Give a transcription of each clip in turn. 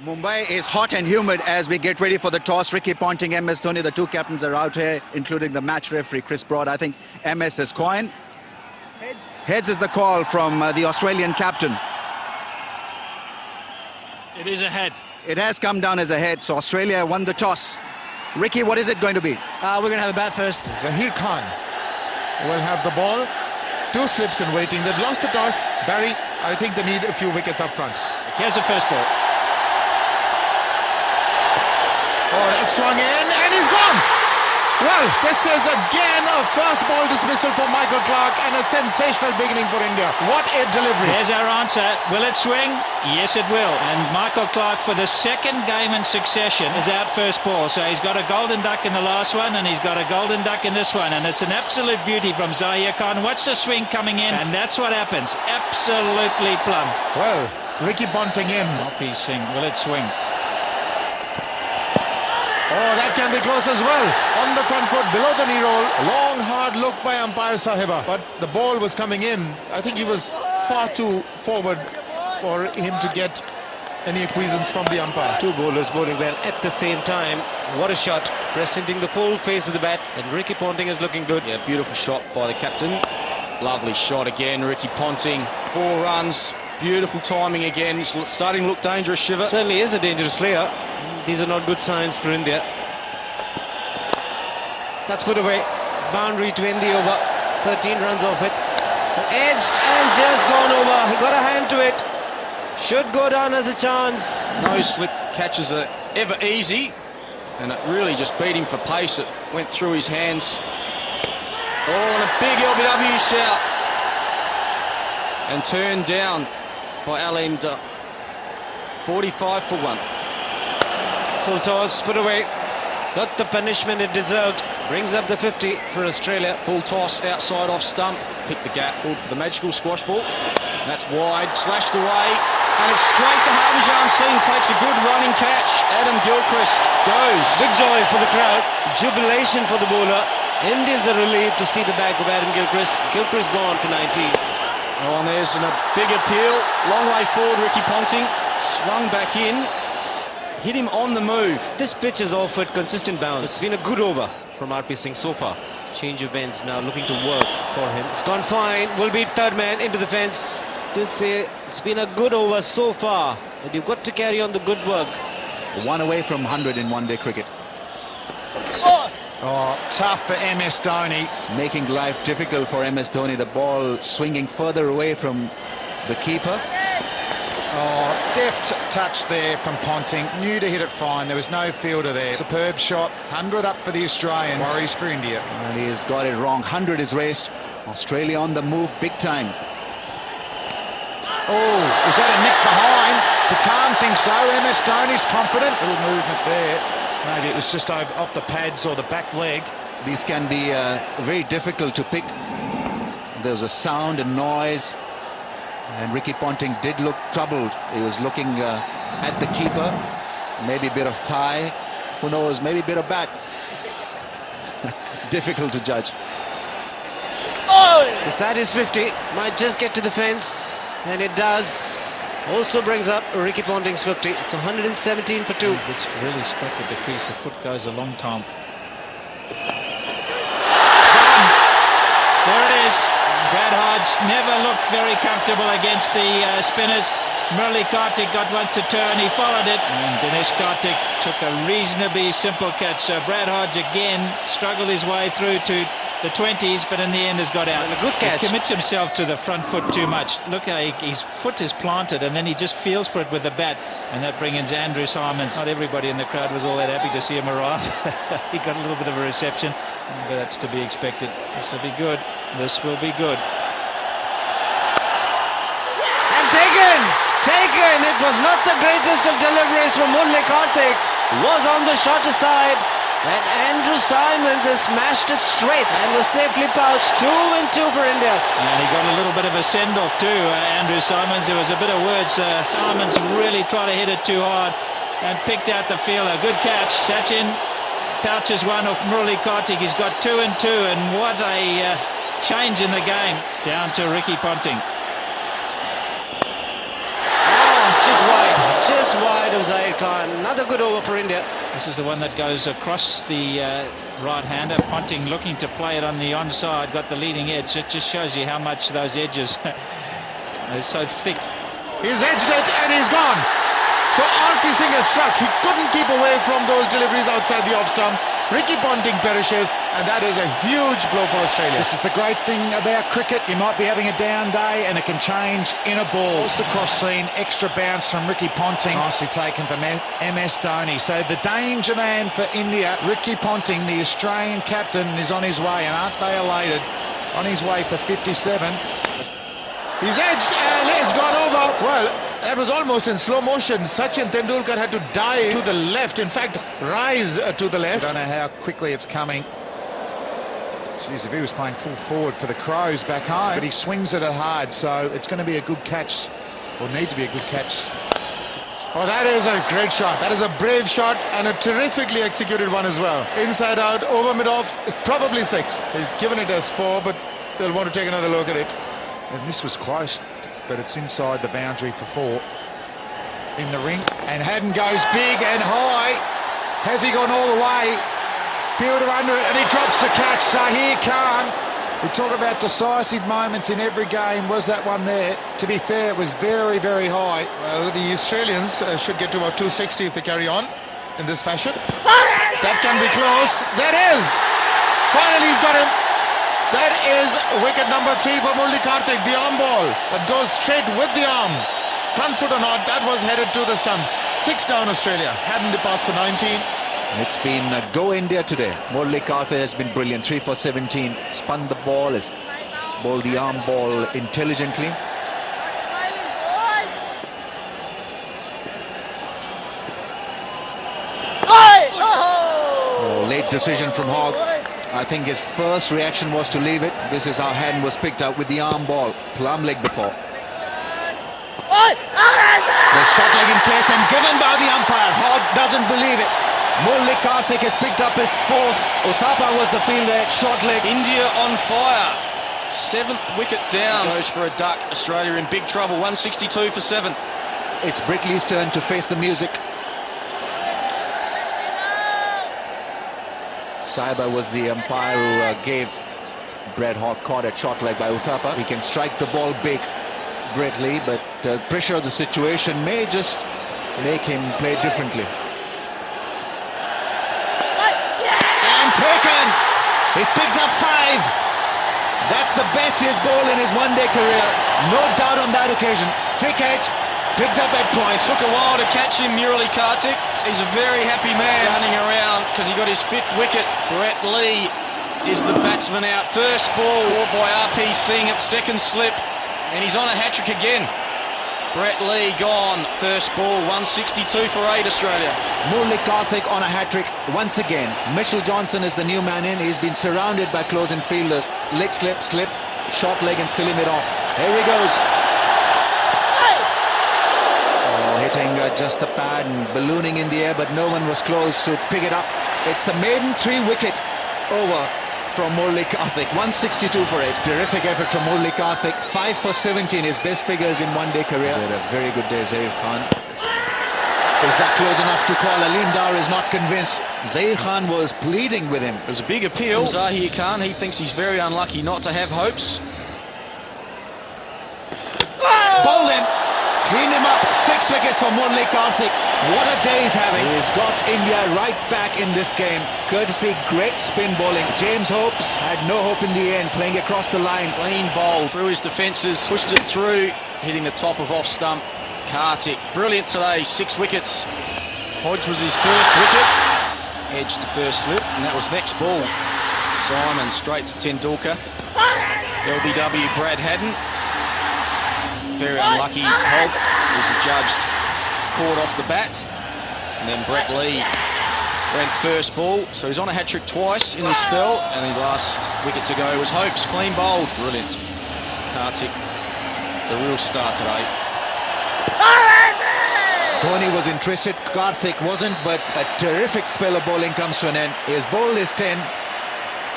Mumbai is hot and humid as we get ready for the toss. Ricky Ponting, MS Dhoni, the two captains are out here, including the match referee, Chris Broad. I think MS has coin. Heads. Heads is the call from the Australian captain. It is a head. It has come down as a head, so Australia won the toss. Ricky, what is it going to be? We're going to have a bat first. Zaheer Khan will have the ball. Two slips in waiting. They've lost the toss. Barry, I think they need a few wickets up front. Here's the first ball. Oh, that swung in and he's gone. Well, this is again a first ball dismissal for Michael Clarke and a sensational beginning for India. What a delivery. There's our answer. Will it swing? Yes, it will. And Michael Clarke, for the second game in succession, is out first ball. So he's got a golden duck in the last one and he's got a golden duck in this one. And it's an absolute beauty from Zaheer Khan. Watch the swing coming in. And that's what happens. Absolutely plumb. Well, Ricky Ponting in. Poppy Singh. Will it swing? Oh, that can be close as well. On the front foot, below the knee roll. Long, hard look by umpire Sahiba. But the ball was coming in. I think he was far too forward for him to get any acquiescence from the umpire. Two bowlers bowling well at the same time. What a shot. Presenting the full face of the bat. And Ricky Ponting is looking good. Yeah, beautiful shot by the captain. Lovely shot again, Ricky Ponting. 4 runs. Beautiful timing again. It's starting to look dangerous, Shiva. Certainly is a dangerous player. These are not good signs for India. That's put away. Boundary to end the over. 13 runs off it. Edged and just gone over. He got a hand to it. Should go down as a chance. No slip catches are ever easy. And it really just beat him for pace. It went through his hands. Oh, and a big LBW shout. And turned down by Alim. 45 for 1. Full toss, put away. Got the punishment it deserved. Brings up the 50 for Australia. Full toss outside off stump. Pick the gap. Pulled for the magical squash ball. That's wide. Slashed away. And it's straight to Harbhajan Singh. Takes a good running catch. Adam Gilchrist goes. Big joy for the crowd. Jubilation for the bowler. Indians are relieved to see the back of Adam Gilchrist. Gilchrist gone for 19. Oh, and there's a big appeal. Long way forward, Ricky Ponting. Swung back in. Hit him on the move. This pitch has offered consistent bounce. It's been a good over from RP Singh so far. Change of ends now looking to work for him. It's gone fine. Will beat third man into the fence. Did say it's been a good over so far. But you've got to carry on the good work. 1 away from 100 in one-day cricket. Oh, tough for MS Dhoni. Making life difficult for MS Dhoni. The ball swinging further away from the keeper. Oh, deft touch there from Ponting. Knew to hit it fine. There was no fielder there. Superb shot. 100 up for the Australians. Worries for India. And he has got it wrong. 100 is raced. Australia on the move big time. Oh, is that a nick behind? Patan thinks so. MS Dhoni's confident. Little movement there. Maybe it was just off the pads or the back leg. These can be very difficult to pick. There's a sound and noise. And Ricky Ponting did look troubled. He was looking at the keeper. Maybe a bit of thigh. Who knows? Maybe a bit of bat. Difficult to judge. If that is 50, might just get to the fence. And it does. Also brings up Ricky Ponting's 50. It's 117 for 2. It's really stuck with the crease. The foot goes a long time. There it is. Brad Hodge never looked very comfortable against the spinners. Murali Kartik got once to turn, he followed it, and Dinesh Kartik took a reasonably simple catch. So Brad Hodge again struggled his way through to the 20s, but in the end has got out. And a good catch. He commits himself to the front foot too much. Look how his foot is planted, and then he just feels for it with the bat, and that brings in Andrew Simons. Not everybody in the crowd was all that happy to see him arrive. He got a little bit of a reception, but that's to be expected. This will be good. This will be good. And taken! Taken! It was not the greatest of deliveries from Murali Kartik. Was on the shorter side. And Andrew Simons has smashed it straight and was safely pouched. 2 and 2 for India. And he got a little bit of a send-off too, Andrew Simons. There was a bit of words. Simons really tried to hit it too hard and picked out the fielder. Good catch. Sachin pouches one off Murali Kartik. He's got 2 and 2, and what a change in the game. It's down to Ricky Ponting. Just wide of Zaid Khan. Another good over for India. This is the one that goes across the right-hander. Ponting looking to play it on the onside. Got the leading edge. It just shows you how much those edges are so thick. He's edged it and he's gone. So R.P. Singh has struck. He couldn't keep away from those deliveries outside the off stump. Ricky Ponting perishes, and that is a huge blow for Australia. This is the great thing about cricket. You might be having a down day and it can change in a ball. It's the cross scene, extra bounce from Ricky Ponting. Nicely taken from MS Dhoni. So the danger man for India, Ricky Ponting, the Australian captain, is on his way, and aren't they elated? On his way for 57. He's edged and it's gone over. Well, that was almost in slow motion. Sachin Tendulkar had to dive to the left. In fact, rise to the left. I don't know how quickly it's coming. Jeez, if he was playing full forward for the Crows back home, but he swings it hard, so it's going to be a good catch, or need to be a good catch. Oh, that is a great shot. That is a brave shot and a terrifically executed one as well. Inside out, over mid-off, probably 6. He's given it as 4, but they'll want to take another look at it. And this was close, but it's inside the boundary for 4. In the ring, and Haddon goes big and high. Has he gone all the way? Fielder under it, and he drops the catch. Zahir Khan. We talk about decisive moments in every game. Was that one there? To be fair, it was very, very high. Well, the Australians should get to about 260 if they carry on in this fashion. That can be close. That is. Finally, he's got him. That is wicket number 3 for Murali Karthik, the arm ball that goes straight with the arm. Front foot or not, that was headed to the stumps. 6 down Australia. Haddon departs for 19. It's been go India today. Murali Karthik has been brilliant. 3 for 17. Spun the ball, has bowled the arm ball intelligently. Oh, late decision from Hogg. I think his first reaction was to leave it. This is how Haddon was picked up with the arm ball. Plum leg before. The shot leg in place and given by the umpire. Hogg doesn't believe it. Murali Karthik has picked up his 4th. Uthappa was the fielder, short leg. India on fire. 7th wicket down. Goes for a duck. Australia in big trouble. 162 for 7. It's Brickley's turn to face the music. Saiba was the umpire who gave Brad Hogg caught at short leg by Uthappa. He can strike the ball big, Brett Lee, but pressure of the situation may just make him play differently. And taken! He's picked up 5. That's the best he has bowled in his one-day career. No doubt on that occasion. Thick edge, picked up at point. Took a while to catch him, Murali Karthik. He's a very happy man running around because he got his 5th wicket. Brett Lee is the batsman out. First ball caught by R.P. Singh at 2nd slip, and he's on a hat-trick again. Brett Lee gone. First ball, 162 for 8 Australia. Murali Karthik on a hat-trick once again. Mitchell Johnson is the new man in. He's been surrounded by close-in fielders. Leg slip, slip, short leg and silly mid off. Here he goes. Hitting just the pad and ballooning in the air, but no one was close to pick it up. It's a maiden 3-wicket over from Murali Karthik. 162 for 8. Terrific effort from Murali Karthik. 5 for 17, his best figures in one-day career. He had a very good day, Zaid Khan. Is that close enough to call? Aleem Dar is not convinced. Zaid Khan was pleading with him. It was a big appeal. Zahir Khan, he thinks he's very unlucky not to have hopes. Bowled him. Cleaned him up. 6 wickets for Murali Karthik. What a day he's having. He's got India right back in this game. Courtesy great spin bowling. James Hopes had no hope in the end, playing across the line. Clean bowl through his defences. Pushed it through, hitting the top of off stump. Karthik, brilliant today. 6 wickets. Hodge was his first wicket. Edge to first slip, and that was next ball. Simon straight to Tendulkar. LBW Brad Haddon. Very unlucky. Hogg was adjudged caught off the bat, and then Brett Lee went first ball, so he's on a hat-trick twice in this spell, and the last wicket to go was Hopes. Clean bowled. Brilliant. Karthik, the real star today. Dhoni was interested, Karthik wasn't, but a terrific spell of bowling comes to an end. He has bowled his 10.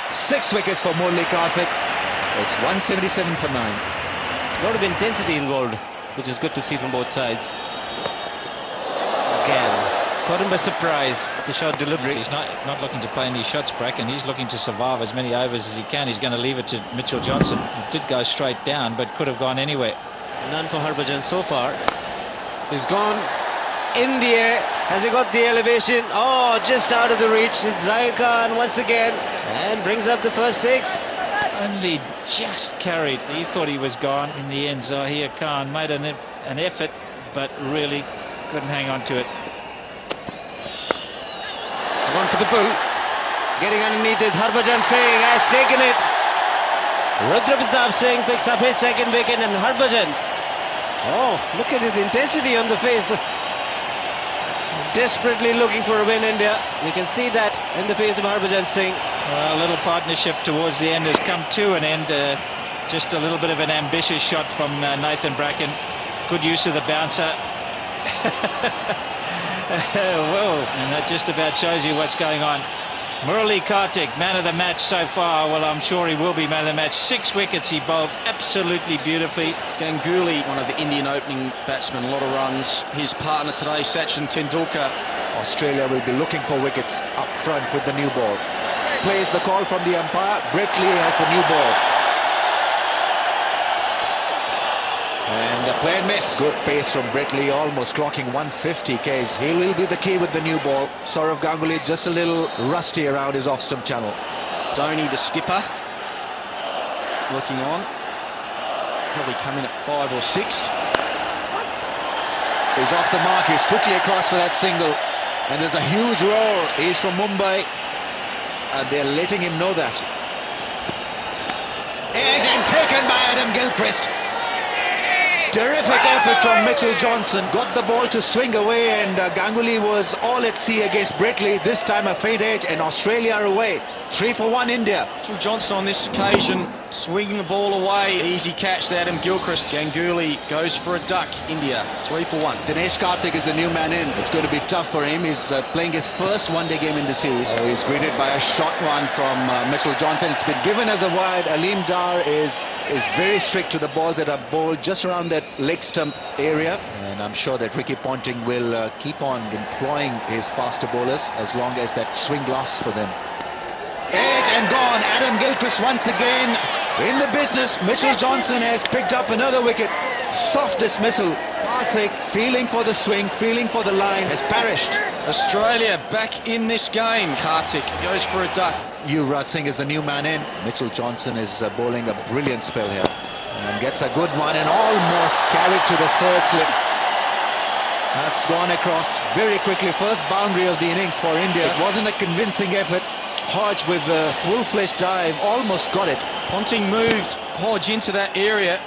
6 wickets for Murali Karthik. It's 177 for 9. A lot of intensity involved, which is good to see from both sides. Again, Caught him by surprise, the shot delivery. He's not looking to play any shots, Bracken. He's looking to survive as many overs as he can. He's going to leave it to Mitchell Johnson. It did go straight down, but could have gone anywhere. None for Harbhajan so far. He's gone in the air. Has he got the elevation? Oh, just out of the reach. It's Zahir Khan once again, and brings up the first 6. Only just carried. He thought he was gone. In the end, Zahir Khan made an effort, but really couldn't hang on to it. It's gone for the pull. Getting underneath it, Harbhajan Singh has taken it. Rudra Pratap Singh picks up his second wicket, and Harbhajan. Oh, look at his intensity on the face. Desperately looking for a win, India. You can see that in the face of Harbhajan Singh. Well, a little partnership towards the end has come to an end. Just a little bit of an ambitious shot from Nathan Bracken. Good use of the bouncer. Well, and that just about shows you what's going on. Murali Kartik, man of the match so far. Well, I'm sure he will be man of the match. 6 wickets he bowled absolutely beautifully. Ganguly, one of the Indian opening batsmen, a lot of runs. His partner today, Sachin Tendulkar. Australia will be looking for wickets up front with the new ball. Plays the call from the umpire. Brickley has the new ball. And a play and miss. Good pace from Brickley, almost clocking 150 Ks. He will be the key with the new ball. Sourav Ganguly just a little rusty around his off-stump channel. DHONI, the skipper, looking on. Probably come in at 5 or 6. He's off the mark. He's quickly across for that single. And there's a huge roar. He's from Mumbai. And they're letting him know that. Edge and taken by Adam Gilchrist. Terrific effort from Mitchell Johnson. Got the ball to swing away, and Ganguly was all at sea against Brickley. This time a faint edge, and Australia are away. 3 for 1 India. Mitchell Johnson on this occasion swinging the ball away. Easy catch to Adam Gilchrist. Ganguly goes for a duck. India 3 for 1. Dinesh Karthik is the new man in. It's going to be tough for him. He's playing his first one-day game in the series. He's greeted by a short one from Mitchell Johnson. It's been given as a wide. Aleem Dar is very strict to the balls that are bowled just around that leg stump area. And I'm sure that Ricky Ponting will keep on employing his faster bowlers as long as that swing lasts for them. Edge and gone. Adam Gilchrist once again in the business. Mitchell Johnson has picked up another wicket. Soft dismissal. Karthik feeling for the swing, feeling for the line, has perished. Australia back in this game. Karthik goes for a duck. Yuvraj Singh is the new man in. Mitchell Johnson is bowling a brilliant spell here. And gets a good one and almost carried to the third slip. That's gone across very quickly. First boundary of the innings for India. It wasn't a convincing effort. Hodge with a full-fledged dive almost got it. Ponting moved Hodge into that area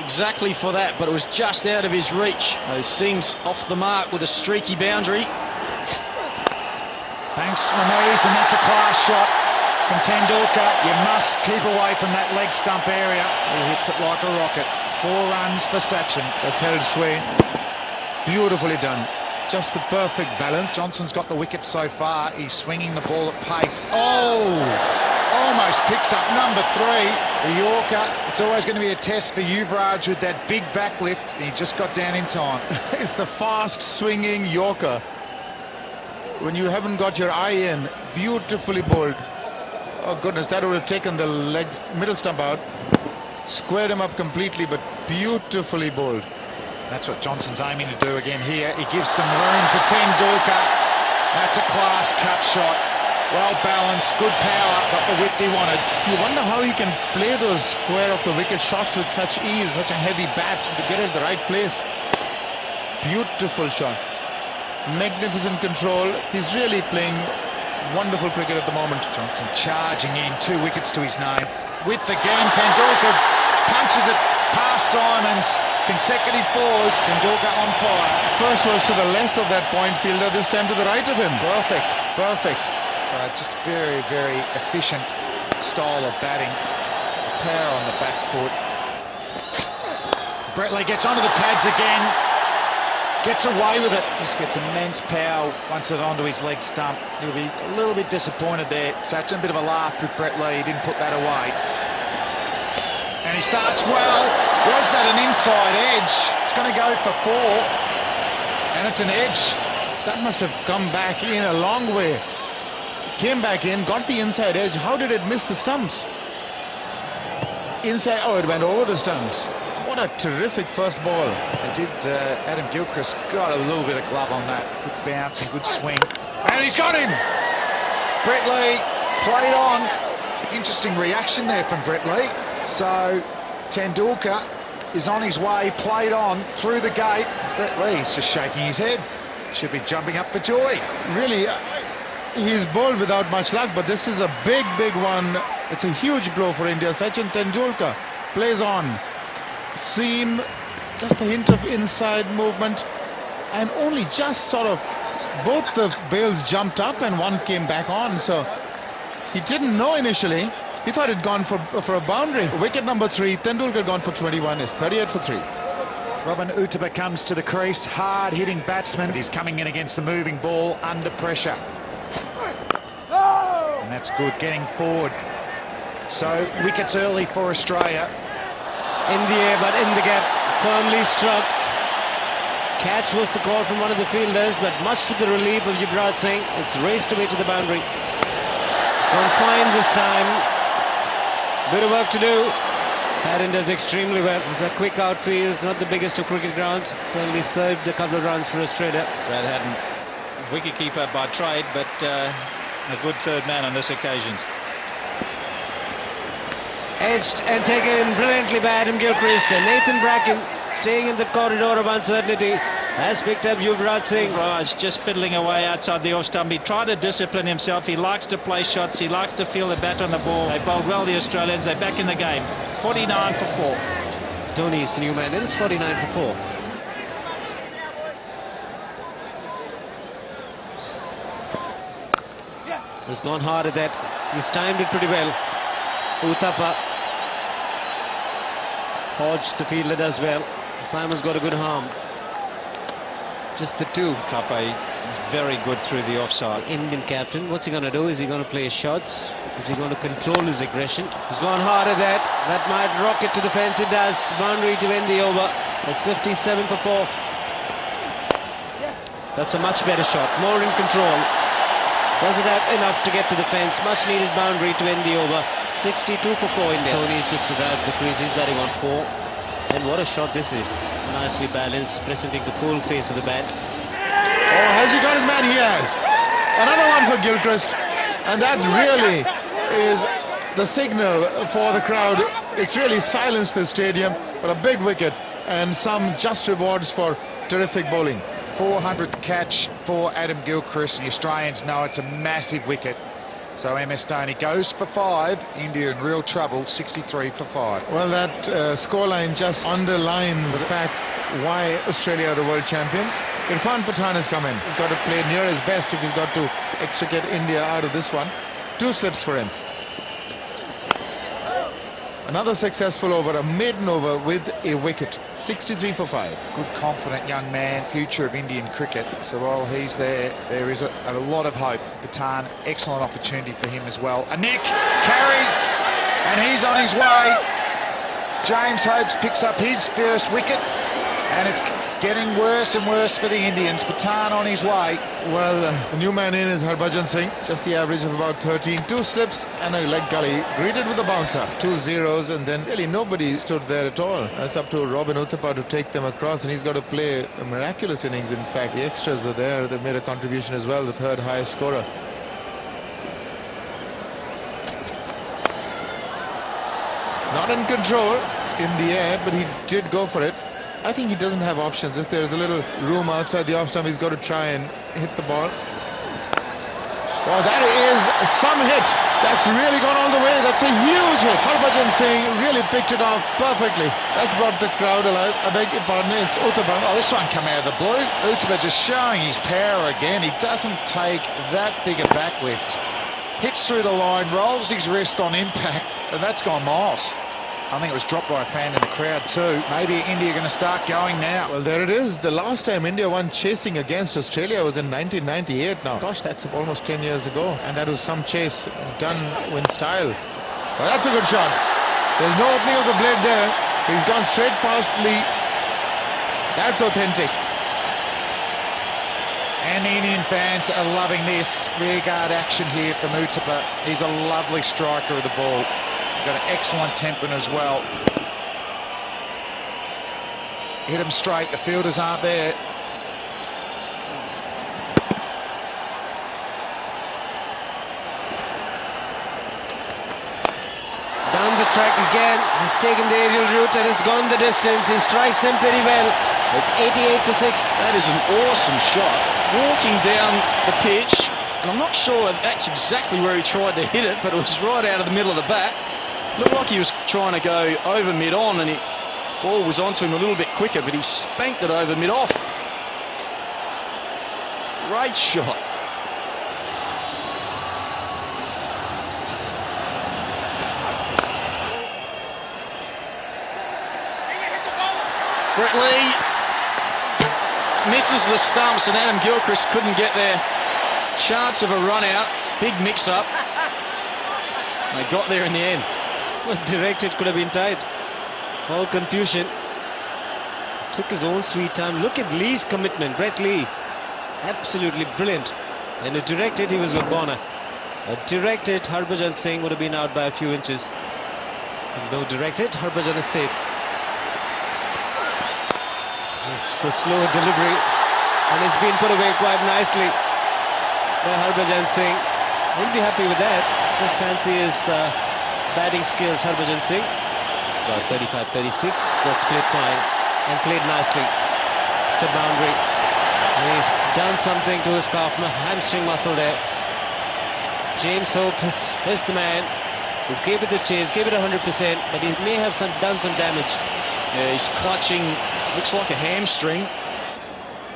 exactly for that, but it was just out of his reach. Singh's off the mark with a streaky boundary. Thanks, Rhodes, and that's a class shot from Tendulkar. You must keep away from that leg stump area. He hits it like a rocket. 4 runs for Sachin. That's held sway. Beautifully done. Just the perfect balance. Johnson's got the wicket so far. He's swinging the ball at pace. Oh! Almost picks up number 3, the Yorker. It's always going to be a test for Yuvraj with that big backlift. He just got down in time. It's the fast swinging Yorker. When you haven't got your eye in, beautifully bowled. Oh goodness, that would have taken the legs, middle stump out. Squared him up completely, but beautifully bowled. That's what Johnson's aiming to do again here. He gives some room to Tendulkar. That's a class cut shot. Well balanced, good power, got the width he wanted. You wonder how he can play those square of the wicket shots with such ease, such a heavy bat to get it at the right place. Beautiful shot. Magnificent control. He's really playing wonderful cricket at the moment. Johnson charging in, 2 wickets to his name. Width again, Tendulkar punches it past Simons. Consecutive 4s, Tendulkar on fire. First was to the left of that point fielder, this time to the right of him. Perfect, perfect. So just very, very efficient style of batting. Power on the back foot. Brickley gets onto the pads again. Gets away with it. Just gets immense power once it's onto his leg stump. He'll be a little bit disappointed there. Sachin, a bit of a laugh with Brickley. He didn't put that away. And he starts well. Was that an inside edge? It's going to go for 4. And it's an edge. That must have come back in a long way. Came back in, got the inside edge. How did it miss the stumps? Inside, oh, it went over the stumps. What a terrific first ball. They did, Adam Gilchrist got a little bit of glove on that. Good bounce and good swing. And he's got him! Brett Lee played on. Interesting reaction there from Brett Lee. So Tendulkar is on his way, played on through the gate. Brett Lee's just shaking his head. Should be jumping up for joy. Really, he's bowled without much luck, but this is a big, big one. It's a huge blow for India. Sachin Tendulkar plays on. Seam, just a hint of inside movement, and only just sort of both the bails jumped up and one came back on. So he didn't know initially. He thought it'd gone for a boundary. Wicket number 3, Tendulkar gone for 21, is 38 for 3. Robin Uthappa comes to the crease, hard-hitting batsman. He's coming in against the moving ball under pressure. And that's good, getting forward. So wickets early for Australia. In the air, but in the gap, firmly struck. Catch was the call from one of the fielders, but much to the relief of Yuvraj Singh, it's raced away to the boundary. It's gone fine this time. Bit of work to do. Haddon does extremely well. It's a quick outfield, not the biggest of cricket grounds. Certainly served a couple of runs for Australia. Brad Haddon, wicketkeeper by trade, but a good third man on this occasion. Edged and taken brilliantly by Adam Gilchrist, and Nathan Bracken staying in the corridor of uncertainty has picked up Yuvraj Singh. Raj just fiddling away outside the off stump. He tried to discipline himself. He likes to play shots. He likes to feel the bat on the ball. They bowled well, the Australians. They're back in the game. 49 for 4. DHONI is the new man, and it's 49 for 4. He's gone hard at that. He's timed it pretty well. Uthappa. Hodge, the fielder, does well. Simon's got a good arm. Just the two. Uthappa very good through the offside. Indian captain, what's he going to do? Is he going to play shots? Is he going to control his aggression? He's gone hard at that. That might rock it to the fence. It does. Boundary to end the over. That's 57 for 4. That's a much better shot. More in control. Doesn't have enough to get to the fence. Much needed boundary to end the over. 62 for 4 India. Tony's just arrived the crease. He's batting on 4. And what a shot this is. Nicely balanced, presenting the full face of the bat. Oh, has he got his man? He has. Another one for Gilchrist. And that really is the signal for the crowd. It's really silenced the stadium, but a big wicket and some just rewards for terrific bowling. 400th catch for Adam Gilchrist. The Australians know it's a massive wicket. So MS Dhoni goes for 5. India in real trouble, 63 for 5. Well, that scoreline just underlines the fact why Australia are the world champions. Irfan Pathan has come in. He's got to play near his best if he's got to extricate India out of this one. 2 slips for him. Another successful over, a maiden over with a wicket. 63 for 5. Good, confident young man, future of Indian cricket. So while he's there, there is a lot of hope. Pathan, excellent opportunity for him as well. A nick, carry, and he's on his way. James Hopes picks up his first wicket, and it's getting worse and worse for the Indians. Pathan on his way. Well, the new man in is Harbhajan Singh. Just the average of about 13. 2 slips and a leg gully. Greeted with a bouncer. 2 zeros, and then really nobody stood there at all. That's up to Robin Uthappa to take them across, and he's got to play a miraculous innings. In fact, the extras are there. They've made a contribution as well, the 3rd highest scorer. Not in control in the air, but he did go for it. I think he doesn't have options. If there's a little room outside the off stump, he's got to try and hit the ball. Oh, that is some hit. That's really gone all the way. That's a huge hit. Harbhajan Singh really picked it off perfectly. That's brought the crowd alive. I beg your pardon, it's Uthappa. Oh, this one come out of the blue. Uthappa just showing his power again. He doesn't take that big a backlift. Hits through the line, rolls his wrist on impact, and that's gone miles. I think it was dropped by a fan in the crowd too. Maybe India are going to start going now. Well, there it is. The last time India won chasing against Australia was in 1998 now. Gosh, that's almost 10 years ago. And that was some chase done in style. Well, that's a good shot. There's no opening of the blade there. He's gone straight past Lee. That's authentic. And the Indian fans are loving this rearguard action here from Uthappa. He's a lovely striker of the ball. Got an excellent temperament as well. Hit him straight, the fielders aren't there. Down the track again, he's taken the aerial route and it's gone the distance. He strikes them pretty well. It's 88-6. That is an awesome shot. Walking down the pitch, and I'm not sure that's exactly where he tried to hit it, but it was right out of the middle of the bat. Looked like he was trying to go over mid-on, and the ball was onto him a little bit quicker, but he spanked it over mid-off. Great shot. Brett Lee misses the stumps, and Adam Gilchrist couldn't get there. Chance of a run out, big mix-up. They got there in the end. Well directed, could have been tight. All confusion. Took his own sweet time. Look at Lee's commitment. Brett Lee, absolutely brilliant. And a directed, he was a goner. A directed, Harbhajan Singh would have been out by a few inches. And no directed, Harbhajan is safe. It's the slow delivery, and it's been put away quite nicely by Harbhajan Singh. He'll be happy with that. Just fancy his batting skills, Harbhajan Singh. It's about 35-36. That's played fine and played nicely. It's a boundary. And he's done something to his calf, hamstring muscle there. James Hope is the man who gave it the chase, gave it 100%, but he may have done some damage. Yeah, he's clutching. Looks like a hamstring.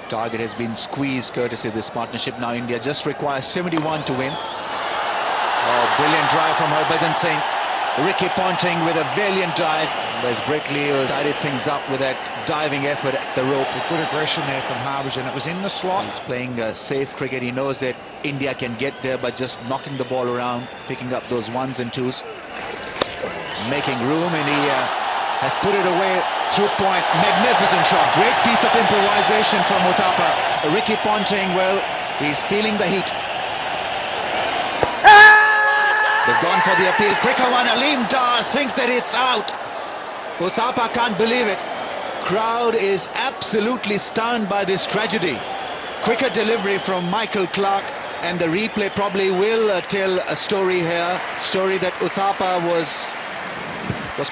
Target has been squeezed courtesy of this partnership. Now India just requires 71 to win. Oh, brilliant drive from Harbhajan Singh. Ricky Ponting with a valiant dive. Whereas Brett Lee was tidied things up with that diving effort at the rope. A good aggression there from Harbhajan. It was in the slot. He's playing safe cricket. He knows that India can get there by just knocking the ball around, picking up those ones and twos, making room, and he has put it away through point. Magnificent shot. Great piece of improvisation from Uthappa. Ricky Ponting, well, he's feeling the heat. They've gone for the appeal. Quicker one. Aleem Dar thinks that it's out. Uthappa can't believe it. Crowd is absolutely stunned by this tragedy. Quicker delivery from Michael Clarke, and the replay probably will tell a story here. Story that Uthappa was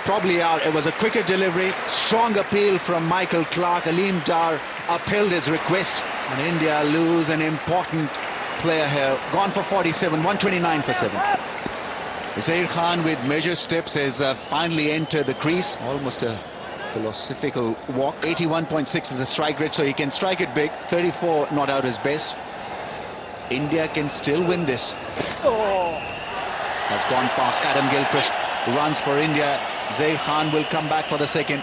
probably out. It was a quicker delivery, strong appeal from Michael Clarke. Aleem Dar upheld his request, and India lose an important player here. Gone for 47, 129 for 7. Zair Khan with measured steps has finally entered the crease. Almost a philosophical walk. 81.6 is a strike rate, so he can strike it big. 34 not out his best. India can still win this. Has gone past Adam Gilchrist. Runs for India. Zair Khan will come back for the second.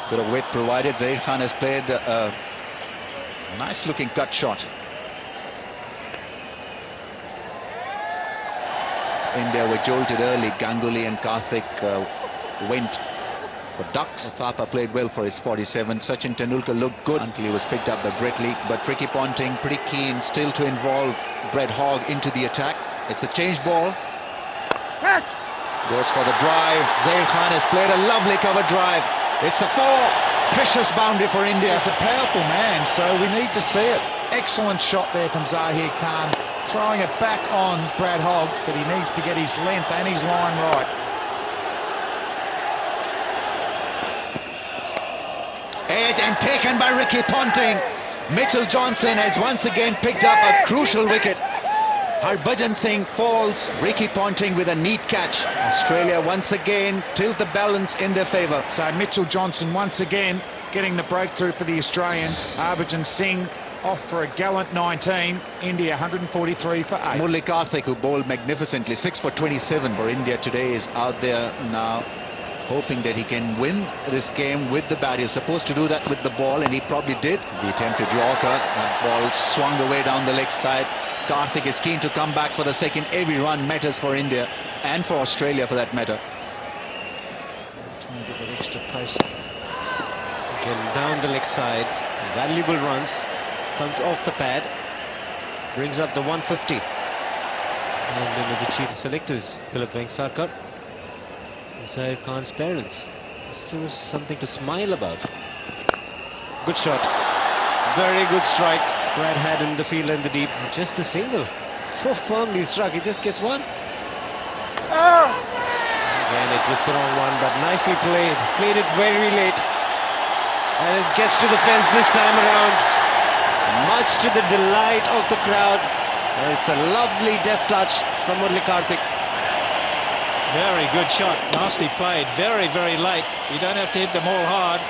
Bit of width provided. Zair Khan has played a nice looking cut shot. India were jolted early. Ganguly and Karthik went for ducks. Uthappa played well for his 47. Sachin Tendulkar looked good until he was picked up by Brett Lee. But Ricky Ponting pretty keen still to involve Brett Hogg into the attack. It's a change ball. Goes for the drive. Zair Khan has played a lovely cover drive. It's a 4. Precious boundary for India. He's a powerful man, so we need to see it. Excellent shot there from Zair Khan. Throwing it back on Brad Hogg, but he needs to get his length and his line right. Edge and taken by Ricky Ponting. Mitchell Johnson has once again picked up a crucial wicket. Harbhajan Singh falls. Ricky Ponting with a neat catch. Australia once again tilt the balance in their favour. So Mitchell Johnson once again getting the breakthrough for the Australians. Harbhajan Singh off for a gallant 19. India 143 for 8. Murali Karthik, who bowled magnificently, 6 for 27 for India today, is out there now hoping that he can win this game with the bat. He was supposed to do that with the ball, and he probably did. The attempted Yorker, that ball swung away down the leg side. Karthik is keen to come back for the second. Every run matters for India and for Australia for that matter. Trying to get that extra pace. Again, down the leg side. Valuable runs. Comes off the pad. Brings up the 150. And then with the chief selectors, Philip Vengsarkar, Zahir Khan's parents. Still something to smile about. Good shot. Very good strike. Right hand in the field and the deep. Just a single. So firmly struck. He just gets one. Again, it was the wrong one, but nicely played. Played it very late. And it gets to the fence this time around. Much to the delight of the crowd. And it's a lovely deft touch from Karthik. Very good shot. Nicely played. Very, very late. You don't have to hit them all hard.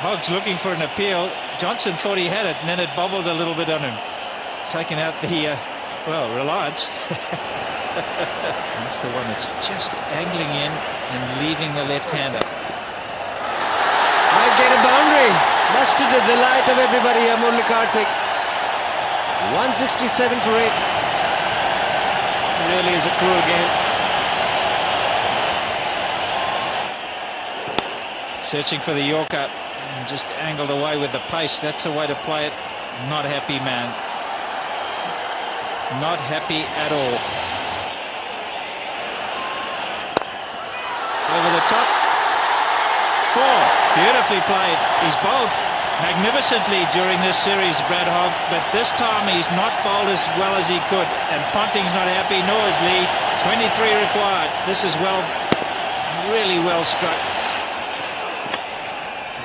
Hoggs looking for an appeal. Johnson thought he had it, and then it bobbled a little bit on him. Taking out the, Reliance. That's the one that's just angling in and leaving the left-hander. Might get a boundary. Much to the delight of everybody here, Karthik. 167 for 8. Really is a cruel game. Searching for the Yorker. Just angled away with the pace. That's the way to play it. Not happy, man. Not happy at all. Over the top. 4. Beautifully played. He's bowled magnificently during this series, Brad Hogg, but this time he's not bowled as well as he could. And Ponting's not happy, nor is Lee. 23 required. This is really well struck.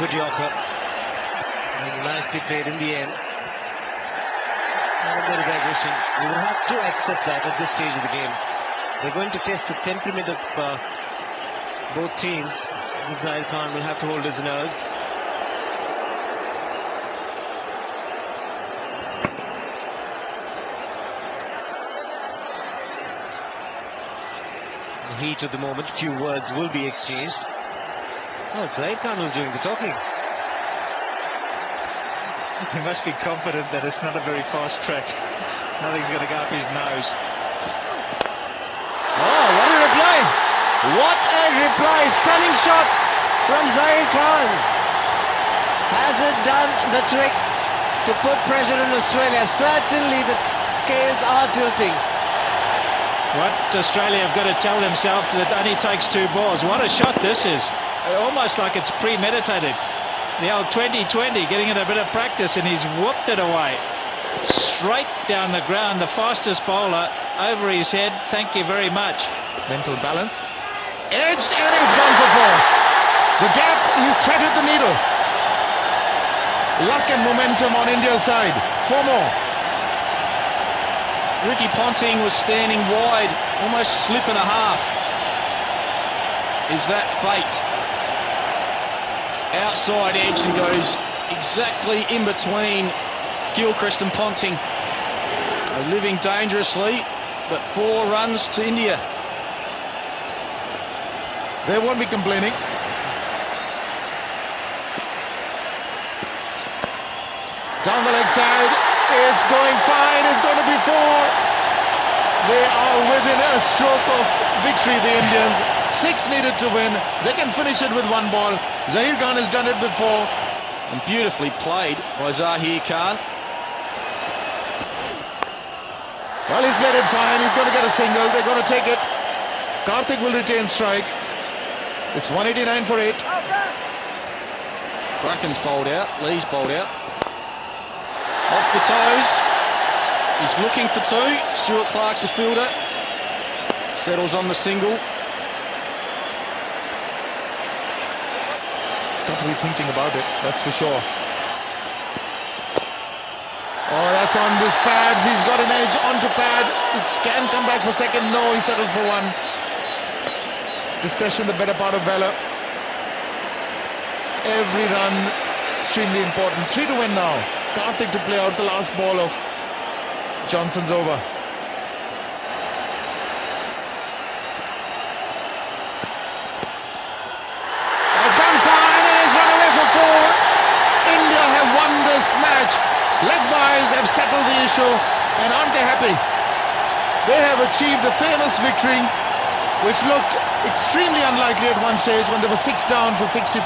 Good Yorker. And nicely played in the end. And a bit of aggression. You will have to accept that at this stage of the game. They're going to test the temperament of both teams. Zahir Khan will have to hold his nerves. The heat of the moment, few words will be exchanged. Oh, Zahir Khan was doing the talking. He must be confident that it's not a very fast track. Nothing's going to go up his nose. Oh, what a reply! What a reply! Stunning shot from Zahir Khan. Has it done the trick to put pressure on Australia? Certainly the scales are tilting. What Australia have got to tell themselves that only takes 2 balls. What a shot this is. Almost like it's premeditated. The old 20-20, getting it a bit of practice, and he's whooped it away. Straight down the ground, the fastest bowler over his head. Thank you very much. Mental balance. Edged, and it's gone for 4. The gap, he's threaded the needle. Luck and momentum on India's side. 4 more. Ricky Ponting was standing wide, almost slip and a half. Is that fate? Outside edge and goes exactly in between Gilchrist and Ponting. They're living dangerously, but 4 runs to India. They won't be complaining. Down the leg side, it's going fine, it's going to be 4. They are within a stroke of victory, the Indians. 6 needed to win. They can finish it with 1 ball. Zahir Khan has done it before. And beautifully played by Zahir Khan. Well, he's played it fine. He's going to get a single. They're going to take it. Karthik will retain strike. It's 189 for 8. Bracken's bowled out. Lee's bowled out. Off the toes. He's looking for 2. Stuart Clark's the fielder. Settles on the single. He's got to be thinking about it, that's for sure. Oh, that's on this pads. He's got an edge onto pad. He can come back for second. No, he settles for 1. Discretion, the better part of valor. Every run extremely important. 3 to win now. Karthik to play out the last ball of Johnson's over. It's gone fine and it's run away for 4. India have won this match. Leg byes have settled the issue, and aren't they happy? They have achieved a famous victory, which looked extremely unlikely at one stage when they were 6 down for 64.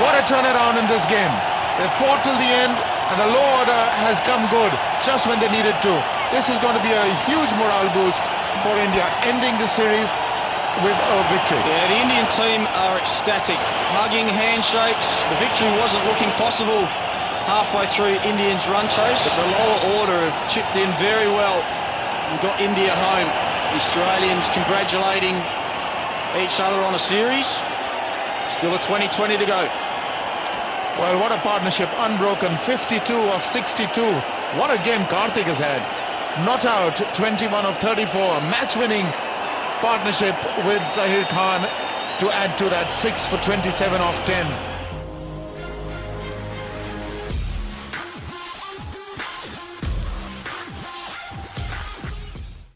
What a turnaround in this game. They fought till the end, and the low order has come good just when they needed to. This is going to be a huge morale boost for India, ending the series with a victory. Yeah, the Indian team are ecstatic. Hugging, handshakes. The victory wasn't looking possible halfway through Indians' run chase, but the lower order have chipped in very well and got India home. The Australians congratulating each other on a series. Still a 20-20 to go. Well, what a partnership, unbroken, 52 of 62. What a game Karthik has had. Not out, 21 of 34, match-winning partnership with Zahir Khan to add to that 6 for 27 of 10.